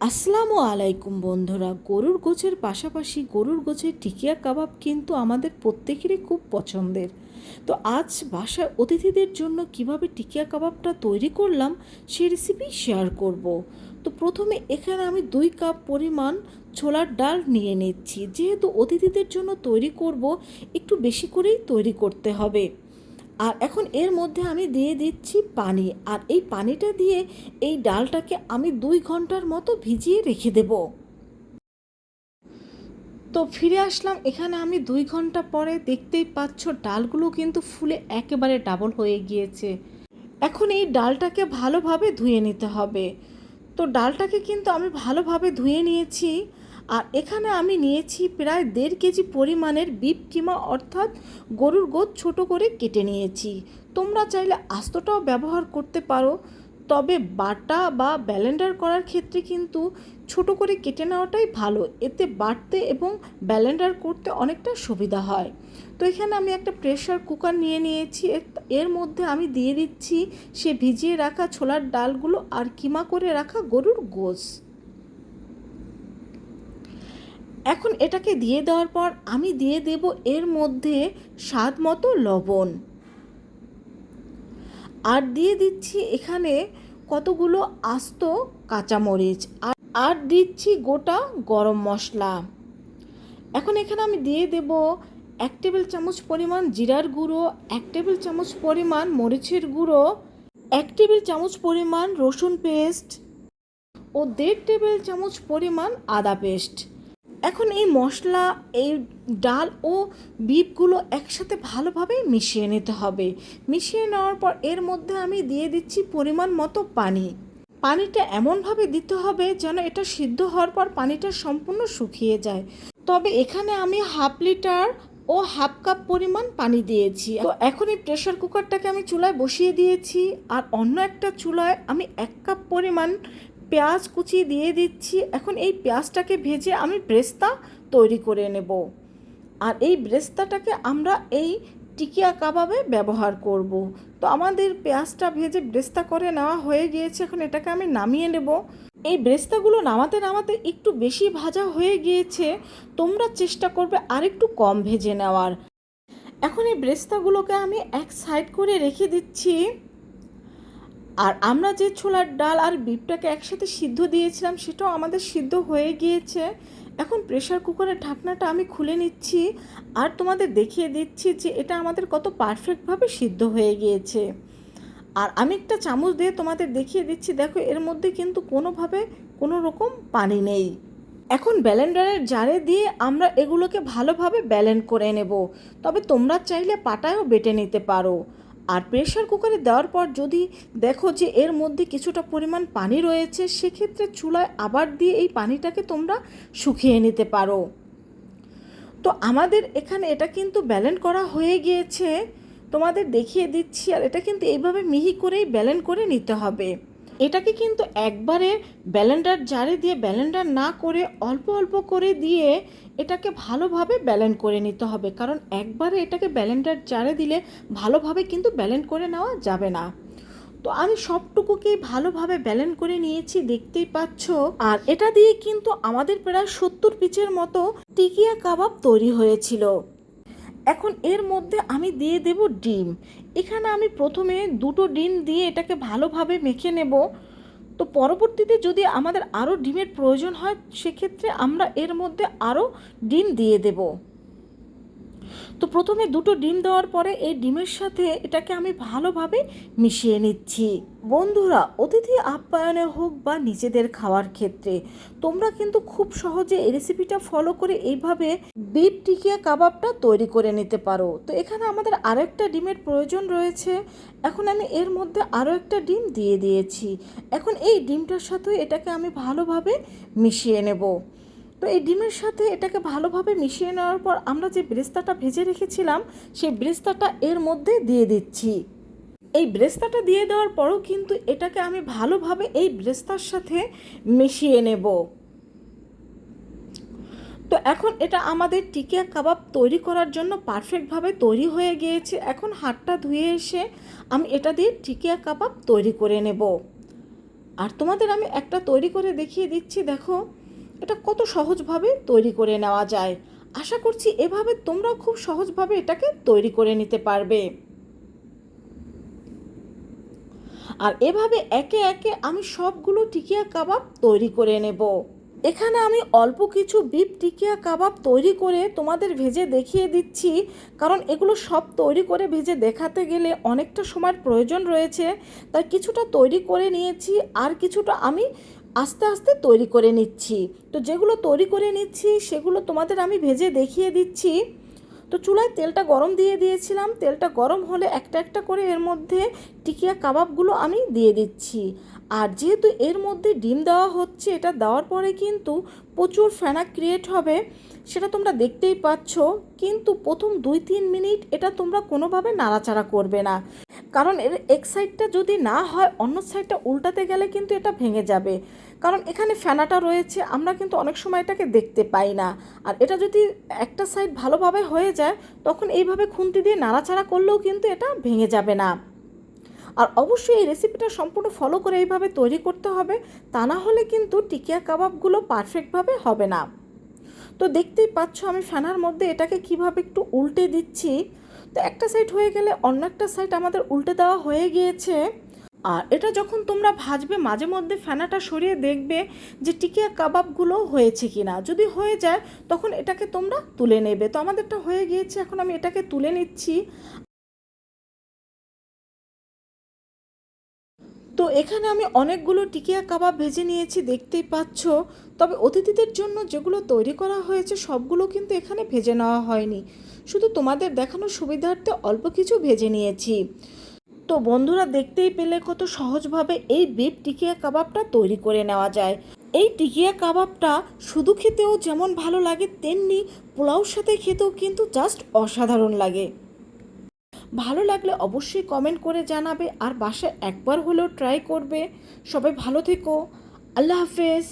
আসসালামু আলাইকুম বন্ধুরা। গরুর গোছের পাশাপাশি গরুর গোছের টিকিয়া কাবাব কিন্তু আমাদের প্রত্যেকেরই খুব পছন্দের। তো আজ বাসায় অতিথিদের জন্য কিভাবে টিকিয়া কাবাবটা তৈরি করলাম সেই রেসিপি শেয়ার করব। তো প্রথমে এখানে আমি 2 কাপ পরিমাণ ছোলার ডাল নিয়ে নিচ্ছি। যেহেতু অতিথিদের জন্য তৈরি করব, একটু বেশি করেই তৈরি করতে হবে। আর এখন এর মধ্যে আমি দিয়ে দিচ্ছি পানি, আর এই পানিটা দিয়ে এই ডালটাকে আমি 2 ঘন্টার মতো ভিজিয়ে রেখে দেব। তো ফিরে আসলাম এখানে আমি 2 ঘন্টা পরে। দেখতেই পাচ্ছ ডালগুলো কিন্তু ফুলে একেবারে ডাবল হয়ে গিয়েছে। এখন এই ডালটাকে ভালোভাবে ধুয়ে নিতে হবে। তো ডালটাকে কিন্তু আমি ভালোভাবে ধুয়ে নিয়েছি। আর এখানে আমি নিয়েছি প্রায় 1.5 কেজি পরিমাণের বিফ কিমা, অর্থাৎ গরুর গোশ ছোট করে কেটে নিয়েছি। তোমরা চাইলে আস্তটাও ব্যবহার করতে পারো, তবে বাটা বা ব্লেন্ডার করার ক্ষেত্রে কিন্তু ছোট করে কেটে নেওয়াটাই ভালো। এতে বাটতে এবং ব্লেন্ডার করতে অনেকটা সুবিধা হয়। তো এখানে আমি একটা প্রেসার কুকার নিয়ে নিয়েছি। এর মধ্যে আমি দিয়ে দিচ্ছি সে ভিজিয়ে রাখা ছোলার ডালগুলো আর কিমা করে রাখা গরুর গোশ। এখন এটাকে দিয়ে দেওয়ার পর আমি দিয়ে দেব এর মধ্যে স্বাদ মতো লবণ, আর দিয়ে দিচ্ছি এখানে কতগুলো আস্ত কাঁচামরিচ, আর দিচ্ছি গোটা গরম মশলা। এখন এখানে আমি দিয়ে দেব 1 টেবিল চামচ পরিমাণ জিরার গুঁড়ো, 1 টেবিল চামচ পরিমাণ মরিচের গুঁড়ো, 1 টেবিল চামচ পরিমাণ রসুন পেস্ট ও 1.5 টেবিল চামচ পরিমাণ আদা পেস্ট। এখন এই মশলা, এই ডাল ও বিফগুলো একসাথে ভালোভাবে মিশিয়ে নিতে হবে। মিশিয়ে নেওয়ার পর এর মধ্যে আমি দিয়ে দিচ্ছি পরিমাণ মতো পানি। পানিটা এমনভাবে দিতে হবে যেন এটা সিদ্ধ হওয়ার পর পানিটা সম্পূর্ণ শুকিয়ে যায়। তবে এখানে আমি 1/2 লিটার ও 1/2 কাপ পরিমাণ পানি দিয়েছি। তো এখন এই প্রেসার কুকারটাকে আমি চুলায় বসিয়ে দিয়েছি, আর অন্য একটা চুলায় আমি 1 কাপ পরিমাণ পেঁয়াজ কুচিয়ে দিয়ে দিচ্ছি। এখন এই পেঁয়াজটাকে ভেজে আমি ব্রেস্তা তৈরি করে নেব। আর এই ব্রেস্তাটাকে আমরা এই টিকিয়া কাবাবে ব্যবহার করব। তো আমাদের পেঁয়াজটা ভেজে ব্রেস্তা করে নেওয়া হয়ে গিয়েছে। এখন এটাকে আমি নামিয়ে নেব। এই ব্রেস্তাগুলো নামাতে নামাতে একটু বেশি ভাজা হয়ে গিয়েছে, তোমরা চেষ্টা করবে আরেকটু কম ভেজে নেওয়ার। এখন এই ব্রেস্তাগুলোকে আমি এক সাইড করে রেখে দিচ্ছি। আর আমরা যে ছোলার ডাল আর বিফটাকে একসাথে সিদ্ধ দিয়েছিলাম সেটাও আমাদের সিদ্ধ হয়ে গিয়েছে। এখন প্রেসার কুকারের ঢাকনাটা আমি খুলে নিচ্ছি, আর তোমাদের দেখিয়ে দিচ্ছি যে এটা আমাদের কত পারফেক্টভাবে সিদ্ধ হয়ে গিয়েছে। আর আমি একটা চামচ দিয়ে তোমাদের দেখিয়ে দিচ্ছি, দেখো এর মধ্যে কিন্তু কোনোভাবে কোনো রকম পানি নেই। এখন ব্লেন্ডারের জারে দিয়ে আমরা এগুলোকে ভালোভাবে ব্লেন্ড করে নেব। তবে তোমরা চাইলে পাটায়ও বেটে নিতে পারো। আর প্রেসার কুকারে দেওয়ার পর যদি দেখো যে এর মধ্যে কিছুটা পরিমাণ পানি রয়েছে, সেক্ষেত্রে চুলায় আবার দিয়ে এই পানিটাকে তোমরা শুকিয়ে নিতে পারো। তো আমাদের এখানে এটা কিন্তু ব্লেন্ড করা হয়ে গিয়েছে, তোমাদের দেখিয়ে দিচ্ছি। আর এটা কিন্তু এইভাবে মিহি করেই ব্লেন্ড করে নিতে হবে। এটাকে কিন্তু একবারে ব্লেন্ডার জারে দিয়ে ব্লেন্ডার না করে অল্প অল্প করে দিয়ে এটাকে ভালোভাবে ব্লেন্ড করে নিতে হবে, কারণ একবারে এটাকে ব্লেন্ডার জারে দিলে ভালোভাবে কিন্তু ব্লেন্ড করে নেওয়া যাবে না। তো আমি সবটুকুকেই ভালোভাবে ব্লেন্ড করে নিয়েছি, দেখতেই পাচ্ছ। আর এটা দিয়ে কিন্তু আমাদের প্রায় 70 পিসের মতো টিকিয়া কাবাব তৈরি হয়েছিল। এখন এর মধ্যে আমি দিয়ে দেব ডিম। এখানে আমি প্রথমে 2টো ডিম দিয়ে এটাকে ভালোভাবে মেখে নেব। তো পরবর্তীতে যদি আমাদের আরও ডিমের প্রয়োজন হয়, সেক্ষেত্রে আমরা এর মধ্যে আরও ডিম দিয়ে দেব। তো প্রথমে 2টো ডিম দেওয়ার পরে এই ডিমের সাথে এটাকে আমি ভালোভাবে মিশিয়ে নিচ্ছি। বন্ধুরা, অতিথি আপ্যায়নে হোক বা নিজেদের খাওয়ার ক্ষেত্রে তোমরা কিন্তু খুব সহজে এই রেসিপিটা ফলো করে এইভাবে বিফ টিকিয়া কাবাবটা তৈরি করে নিতে পারো। তো এখানে আমাদের আরও একটা ডিমের প্রয়োজন রয়েছে। এখন আমি এর মধ্যে আরও একটা ডিম দিয়ে দিয়েছি। এখন এই ডিমটার সাথে এটাকে আমি ভালোভাবে মিশিয়ে নেব। তো এই ডিমের সাথে এটাকে ভালোভাবে মিশিয়ে নেওয়ার পর আমরা যে ব্রেস্তাটা ভেজে রেখেছিলাম সেই ব্রেস্তাটা এর মধ্যে দিয়ে দিচ্ছি। এই ব্রেস্তাটা দিয়ে দেওয়ার পরও কিন্তু এটাকে আমি ভালোভাবে এই ব্রেস্তার সাথে মিশিয়ে নেব। তো এখন এটা আমাদের টিকিয়া কাবাব তৈরি করার জন্য পারফেক্টভাবে তৈরি হয়ে গিয়েছে। এখন হাতটা ধুয়ে এসে আমি এটা দিয়ে টিকিয়া কাবাব তৈরি করে নেব। আর তোমাদের আমি একটা তৈরি করে দেখিয়ে দিচ্ছি, দেখো এটা কত সহজভাবে তৈরি করে নেওয়া যায়। আশা করছি এভাবে তোমরাও খুব সহজভাবে এটাকে তৈরি করে নিতে পারবে। আর এভাবে একে একে আমি সবগুলো টিকিয়া কাবাব তৈরি করে নেব। এখানে আমি অল্প কিছু বিফ টিকিয়া কাবাব তৈরি করে তোমাদের ভেজে দেখিয়ে দিচ্ছি, কারণ এগুলো সব তৈরি করে ভেজে দেখাতে গেলে অনেকটা সময়ের প্রয়োজন রয়েছে। তাই কিছুটা তৈরি করে নিয়েছি, আর কিছুটা আমি আস্তে আস্তে তৈরি করে নিচ্ছি। তো যেগুলো তৈরি করে নিচ্ছি সেগুলো তোমাদের আমি ভেজে দেখিয়ে দিচ্ছি। তো চুলায় তেলটা গরম দিয়ে দিয়েছিলাম, তেলটা গরম হলে একটা একটা করে এর মধ্যে টিকিয়া কাবাবগুলো আমি দিয়ে দিচ্ছি। আর যেহেতু এর মধ্যে ডিম দেওয়া হচ্ছে, এটা দেওয়ার পরে কিন্তু প্রচুর ফেনা ক্রিয়েট হবে, সেটা তোমরা দেখতেই পাচ্ছ। কিন্তু প্রথম 2-3 মিনিট এটা তোমরা কোনোভাবে নাড়াচাড়া করবে না, কারণ এর এক সাইডটা যদি না হয় অন্য সাইডটা উল্টাতে গেলে কিন্তু এটা ভেঙে যাবে। কারণ এখানে ফেনাটা রয়েছে, আমরা কিন্তু অনেক সময় এটাকে দেখতে পাই না। আর এটা যদি একটা সাইড ভালোভাবে হয়ে যায় তখন এইভাবে খুন্তি দিয়ে নাড়াচাড়া করলেও কিন্তু এটা ভেঙে যাবে না। আর অবশ্যই এই রেসিপিটা সম্পূর্ণ ফলো করে এইভাবে তৈরি করতে হবে, তা না হলে কিন্তু টিকিয়া কাবাবগুলো পারফেক্টভাবে হবে না। তো দেখতেই পাচ্ছ আমি ফেনার মধ্যে এটাকে কিভাবে একটু উল্টে দিচ্ছি। তো একটা সাইড হয়ে গেলে অন্য একটা সাইড আমাদের উল্টে দেওয়া হয়ে গিয়েছে। আর এটা যখন তোমরা ভাজবে মাঝে মধ্যে ফেনাটা সরিয়ে দেখবে যে টিকিয়া কাবাবগুলো হয়েছে কিনা। যদি হয়ে যায় তখন এটাকে তোমরা তুলে নেবে। তো আমাদেরটা হয়ে গিয়েছে, এখন আমি এটাকে তুলে নিচ্ছি। তো এখানে আমি অনেকগুলো টিকিয়া কাবাব ভেজে নিয়েছি, দেখতেই পাচ্ছ। তবে অতিথিদের জন্য যেগুলো তৈরি করা হয়েছে সবগুলো কিন্তু এখানে ভেজে নেওয়া হয়নি, শুধু তোমাদের দেখানোর সুবিধার্থে অল্প কিছু ভেজে নিয়েছি। তো বন্ধুরা দেখতেই পেলে কত সহজভাবে এই বিফ টিকিয়া কাবাবটা তৈরি করে নেওয়া যায়। এই টিকিয়া কাবাবটা শুধু খেতেও যেমন ভালো লাগে, তেমনি পোলাওর সাথে খেতেও কিন্তু জাস্ট অসাধারণ লাগে। ভালো লাগলে অবশ্যই কমেন্ট করে জানাবে, আর বাসায় একবার হলেও ট্রাই করবে। সবাই ভালো থেকো। আল্লাহ হাফেজ।